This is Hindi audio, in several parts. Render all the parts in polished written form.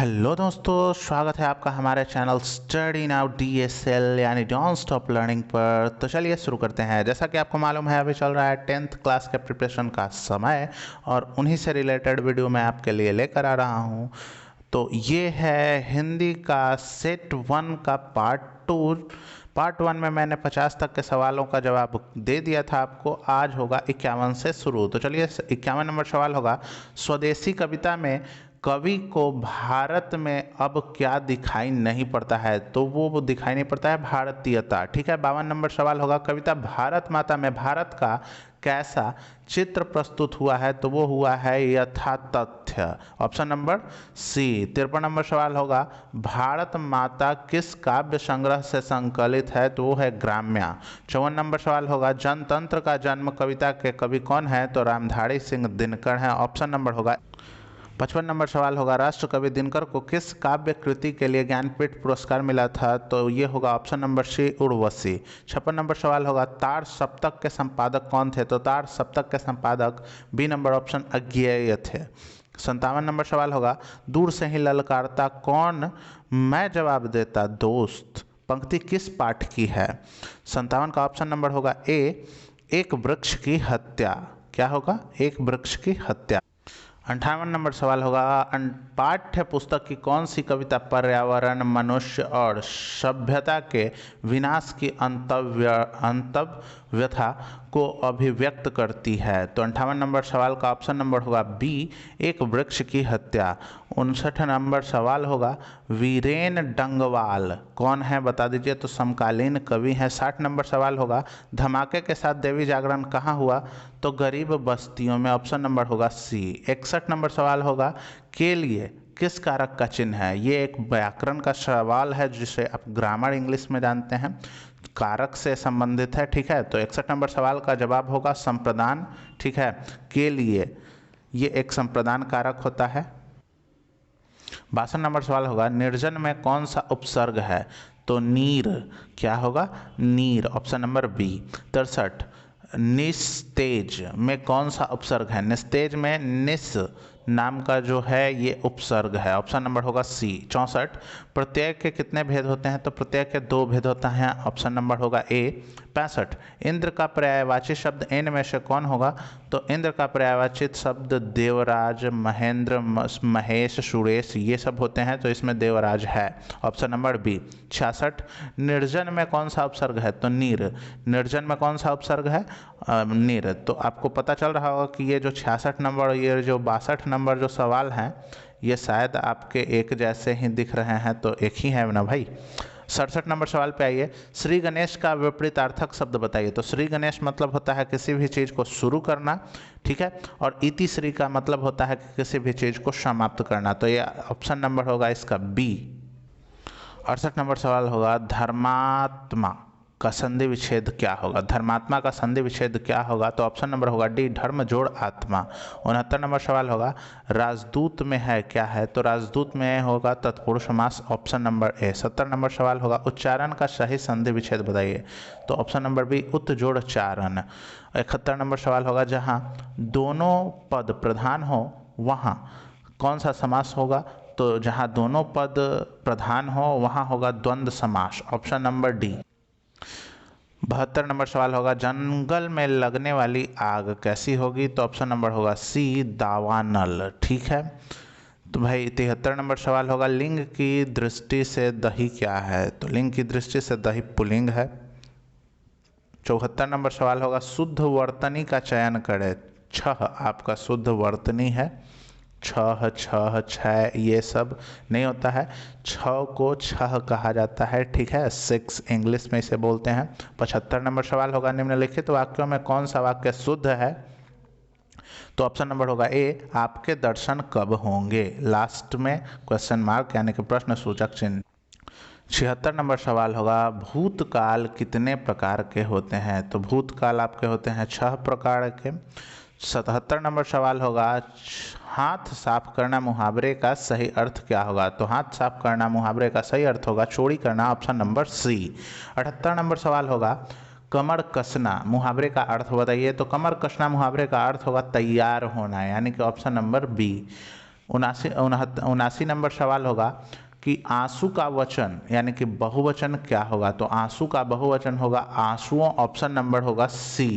हेलो दोस्तों, स्वागत है आपका हमारे चैनल स्टडी नाउ DSL यानी डोंट स्टॉप लर्निंग पर। तो चलिए शुरू करते हैं। जैसा कि आपको मालूम है, अभी चल रहा है 10th क्लास के प्रिपरेशन का समय और उन्हीं से रिलेटेड वीडियो मैं आपके लिए लेकर आ रहा हूं। तो ये है हिंदी का सेट 1 का पार्ट 2। पार्ट 1 में मैंने 50 तक के सवालों का जवाब दे दिया था आपको। आज होगा 51 से शुरू। तो चलिए 51 नंबर सवाल होगा, स्वदेशी कविता में कवि को भारत में अब क्या दिखाई नहीं पड़ता है? तो वो दिखाई नहीं पड़ता है भारतीयता। ठीक है। 52 नंबर सवाल होगा, कविता भारत माता में भारत का कैसा चित्र प्रस्तुत हुआ है? तो वो हुआ है यथातथ्य, ऑप्शन नंबर सी। 53 नंबर सवाल होगा, भारत माता किस काव्य संग्रह से संकलित है? तो वो है ग्राम्या। 54 नंबर सवाल होगा, जनतंत्र का जन्म कविता के कवि कौन है? तो रामधारी सिंह दिनकर हैं, ऑप्शन नंबर होगा। 55 नंबर सवाल होगा, राष्ट्रकवि दिनकर को किस काव्य कृति के लिए ज्ञानपीठ पुरस्कार मिला था? तो ये होगा option number c, Urvashi. 56 number सवाल होगा, तार सप्तक के संपादक कौन थे? तो तार सप्तक के संपादक बी नंबर ऑप्शन अज्ञेय थे। 57 नंबर सवाल होगा, दूर से ही ललकारता कौन मैं जवाब देता दोस्त पंक्ति किस पाठ की है? 57 का ऑप्शन नंबर होगा ए, एक वृक्ष की हत्या। क्या होगा? एक वृक्ष की हत्या। 58 नंबर सवाल होगा, पाठ्य पुस्तक की कौन सी कविता पर्यावरण, मनुष्य और सभ्यता के विनाश की अंतव्यथा को अभिव्यक्त करती है? तो 58 नंबर सवाल का ऑप्शन नंबर होगा बी, एक वृक्ष की हत्या। 59 नंबर सवाल होगा, वीरेन डंगवाल कौन है? बता दीजिए। तो समकालीन कवि हैं। 60 नंबर सवाल होगा, धमाके के साथ देवी जागरण कहाँ हुआ? तो गरीब बस्तियों में, ऑप्शन नंबर होगा सी। 61 नंबर सवाल होगा, के लिए किस कारक का चिन्ह है? ये एक व्याकरण का सवाल है जिसे आप ग्रामर इंग्लिश में जानते हैं, कारक से संबंधित है। ठीक है। तो 61 नंबर सवाल का जवाब होगा संप्रदान। ठीक है। के लिए ये एक संप्रदान कारक होता है। 62 नंबर सवाल होगा, निर्जन में कौन सा उपसर्ग है? तो नीर। क्या होगा? नीर, ऑप्शन नंबर बी। 63, निस्तेज में कौन सा उपसर्ग है? निस्तेज में निस नाम का जो है ये उपसर्ग है, ऑप्शन नंबर होगा सी। 64, प्रत्यय के कितने भेद होते हैं? तो प्रत्यय के 2 भेद होता है, ऑप्शन नंबर होगा ए। 65, इंद्र का पर्यायवाची शब्द इन में से कौन होगा? तो इंद्र का पर्यायवाचित शब्द देवराज, महेंद्र, महेश, सुरेश ये सब होते हैं, तो इसमें देवराज है, ऑप्शन नंबर बी। 66, निर्जन में कौन सा उपसर्ग है? तो नीर। निर्जन में कौन सा उपसर्ग है? नीर। तो आपको पता चल रहा होगा कि ये जो 66 नंबर और ये जो 62 नंबर जो सवाल हैं ये शायद आपके एक जैसे ही दिख रहे हैं, तो एक ही है ना भाई। 67 नंबर सवाल पे आइए, श्री गणेश का विपरीतार्थक शब्द बताइए। तो श्री गणेश मतलब होता है किसी भी चीज़ को शुरू करना। ठीक है। और इति श्री का मतलब होता है कि किसी भी चीज़ को समाप्त करना। तो ये ऑप्शन नंबर होगा इसका बी। 68 नंबर सवाल होगा, धर्मात्मा का संधि विच्छेद क्या होगा? धर्मात्मा का संधि विच्छेद क्या होगा? तो ऑप्शन नंबर होगा डी, धर्म जोड़ आत्मा। 69 नंबर सवाल होगा, राजदूत में है क्या है? तो राजदूत में होगा तत्पुरुष समास, ऑप्शन नंबर ए। 70 नंबर सवाल होगा, उच्चारण का सही संधि विच्छेद बताइए। तो ऑप्शन नंबर बी, उत जोड़ चारण। 71 नंबर सवाल होगा, जहाँ दोनों पद प्रधान हो वहाँ कौन सा समास होगा? तो जहाँ दोनों पद प्रधान हो वहाँ होगा द्वंद्व समास, ऑप्शन नंबर डी। 72 नंबर सवाल होगा, जंगल में लगने वाली आग कैसी होगी? तो ऑप्शन नंबर होगा सी, दावानल। ठीक है। तो भाई 73 नंबर सवाल होगा, लिंग की दृष्टि से दही क्या है? तो लिंग की दृष्टि से दही पुल्लिंग है। 74 नंबर सवाल होगा, शुद्ध वर्तनी का चयन करें। छह आपका शुद्ध वर्तनी है। छह, छह, छः ये सब नहीं होता है, छः को छह कहा जाता है। ठीक है। 6 इंग्लिश में इसे बोलते हैं। 75 नंबर सवाल होगा, निम्नलिखित वाक्यों में कौन सा वाक्य शुद्ध है? तो ऑप्शन नंबर होगा ए, आपके दर्शन कब होंगे? लास्ट में क्वेश्चन मार्क यानी कि प्रश्न सूचक चिन्ह। 76 नंबर सवाल होगा, भूतकाल कितने प्रकार के होते हैं? तो भूतकाल आपके होते हैं 6 प्रकार के। 77 नंबर सवाल होगा, हाथ साफ करना मुहावरे का सही अर्थ क्या होगा? तो हाथ साफ करना मुहावरे का सही अर्थ होगा चोरी करना, ऑप्शन नंबर सी। 78 नंबर सवाल होगा, कमर कसना मुहावरे का अर्थ बताइए। तो कमर कसना मुहावरे का अर्थ होगा तैयार होना, यानी कि ऑप्शन नंबर बी। उनासी नंबर सवाल होगा कि आंसू का वचन यानी कि बहुवचन क्या होगा। तो आंसू का बहुवचन होगा आंसुओं, ऑप्शन नंबर होगा सी।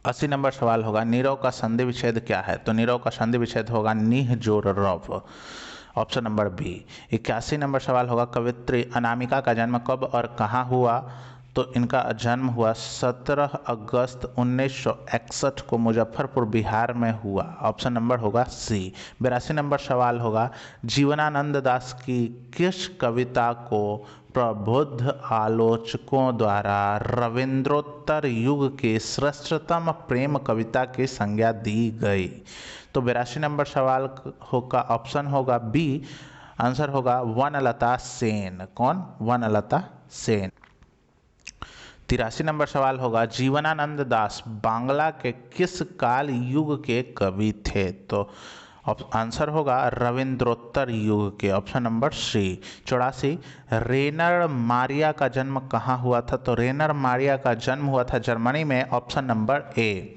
80 नंबर सवाल होगा नीरव का संधि विच्छेद क्या है। तो नीरव का संधि विच्छेद होगा नीह जोर रव, ऑप्शन नंबर बी। 81 नंबर सवाल होगा कवित्री अनामिका का जन्म कब और कहाँ हुआ। तो इनका जन्म हुआ 17 अगस्त 1961 को मुजफ्फरपुर बिहार में हुआ, ऑप्शन नंबर होगा सी। 82 नंबर सवाल होगा जीवनानंद दास की किस कविता को प्रबुद्ध आलोचकों द्वारा रविंद्रोत्तर युग के श्रेष्ठतम प्रेम कविता की संज्ञा दी गई। तो 82 नंबर सवाल का ऑप्शन होगा बी, आंसर होगा वनलता सेन। कौन? वनलता सेन। 83 नंबर सवाल होगा जीवनानंद दास बांग्ला के किस काल युग के कवि थे। तो आंसर होगा रविंद्रोत्तर युग के, ऑप्शन नंबर सी। 84 रेनर मारिया का जन्म कहाँ हुआ था। तो रेनर मारिया का जन्म हुआ था जर्मनी में, ऑप्शन नंबर ए।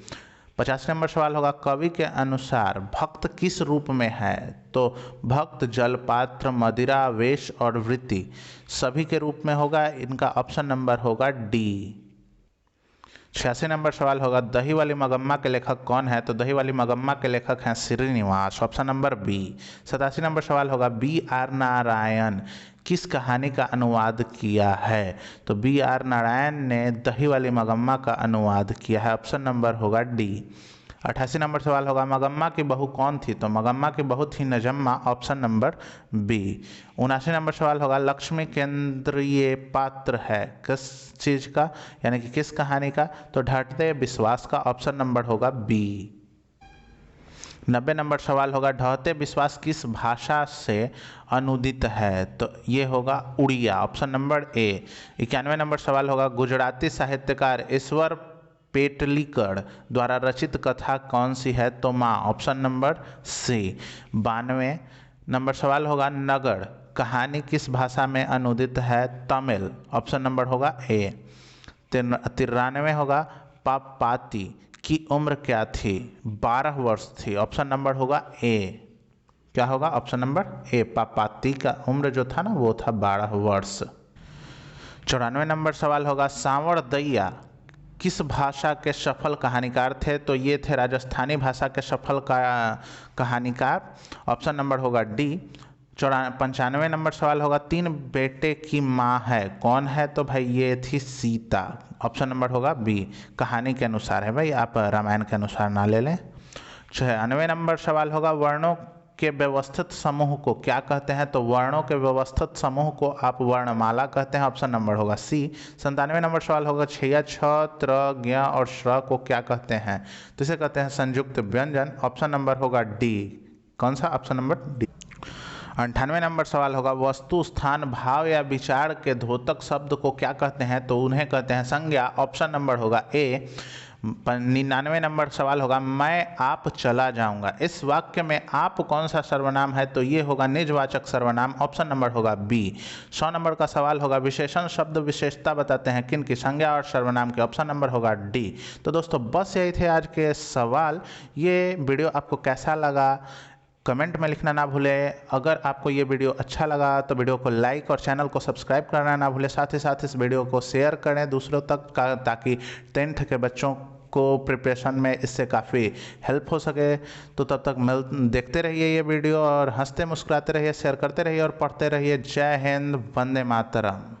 50 नंबर सवाल होगा कवि के अनुसार भक्त किस रूप में है। तो भक्त जलपात्र, मदिरा, वेश और वृत्ति सभी के रूप में होगा, इनका ऑप्शन नंबर होगा डी। 86 नंबर सवाल होगा दही वाली मगम्मा के लेखक कौन है। तो दही वाली मगम्मा के लेखक हैं Srinivas, option number b. 87 number सवाल होगा बी आर नारायण किस कहानी का अनुवाद किया है। तो बी आर नारायण ने दही वाली मगम्मा का अनुवाद किया है, ऑप्शन नंबर होगा डी। 88 नंबर सवाल होगा मगम्मा की बहू कौन थी। तो मगम्मा की बहू थी Najamma, option number b. 79 number सवाल होगा लक्ष्मी केंद्रीय पात्र है किस चीज का, यानी कि किस कहानी का। तो ढाटते विश्वास का, ऑप्शन नंबर होगा बी। 90 नंबर सवाल होगा ढहते विश्वास किस भाषा से अनुदित है। तो ये होगा Odia, option number a. 91 number सवाल होगा गुजराती साहित्यकार ईश्वर पेटलीकर द्वारा रचित कथा कौन सी है। तो माँ, ऑप्शन नंबर सी। 92 नंबर सवाल होगा नगर कहानी किस भाषा में अनुदित है। तमिल, ऑप्शन नंबर होगा ए। 93 होगा पापाती की उम्र क्या थी। 12 वर्ष थी, ऑप्शन नंबर होगा ए। क्या होगा? ऑप्शन नंबर ए। पापाती का उम्र जो था ना वो था 12 वर्ष। 94 नंबर सवाल होगा सांवर दैया किस भाषा के सफल कहानीकार थे। तो ये थे राजस्थानी भाषा के सफल कहानीकार, ऑप्शन नंबर होगा डी। 95 नंबर सवाल होगा 3 बेटे की माँ है कौन है। तो भाई ये थी सीता, ऑप्शन नंबर होगा बी। कहानी के अनुसार है भाई, आप रामायण के अनुसार ना ले लें। 96 नंबर सवाल होगा वर्णों के व्यवस्थित समूह को क्या कहते हैं। तो वर्णों के व्यवस्थित समूह को आप वर्णमाला कहते हैं, ऑप्शन नंबर होगा सी। 97 नंबर सवाल होगा छैया छ, त्र, ज्ञ और श्र को क्या कहते हैं। तो इसे कहते हैं संयुक्त व्यंजन, ऑप्शन नंबर होगा डी। कौन सा? Option number D. 98 नंबर सवाल होगा वस्तु, स्थान, भाव या विचार के द्योतक शब्द को क्या कहते हैं। तो उन्हें कहते हैं संज्ञा, ऑप्शन नंबर होगा ए। 99 नंबर सवाल होगा मैं आप चला जाऊंगा इस वाक्य में आप कौन सा सर्वनाम है। तो ये होगा निजवाचक सर्वनाम, ऑप्शन नंबर होगा बी। 100 नंबर का सवाल होगा विशेषण शब्द विशेषता बताते हैं किन की, संज्ञा और सर्वनाम के, ऑप्शन नंबर होगा डी। तो दोस्तों बस यही थे आज के सवाल। ये वीडियो आपको कैसा लगा कमेंट में लिखना ना भूलें। अगर आपको ये वीडियो अच्छा लगा तो वीडियो को लाइक और चैनल को सब्सक्राइब करना ना भूलें। साथ ही साथ इस वीडियो को शेयर करें दूसरों तक ताकि 10th के बच्चों को प्रिपरेशन में इससे काफ़ी हेल्प हो सके। तो तब तक देखते रहिए ये वीडियो और हंसते मुस्कुराते रहिए, शेयर करते रहिए और पढ़ते रहिए। जय हिंद, वंदे मातरम।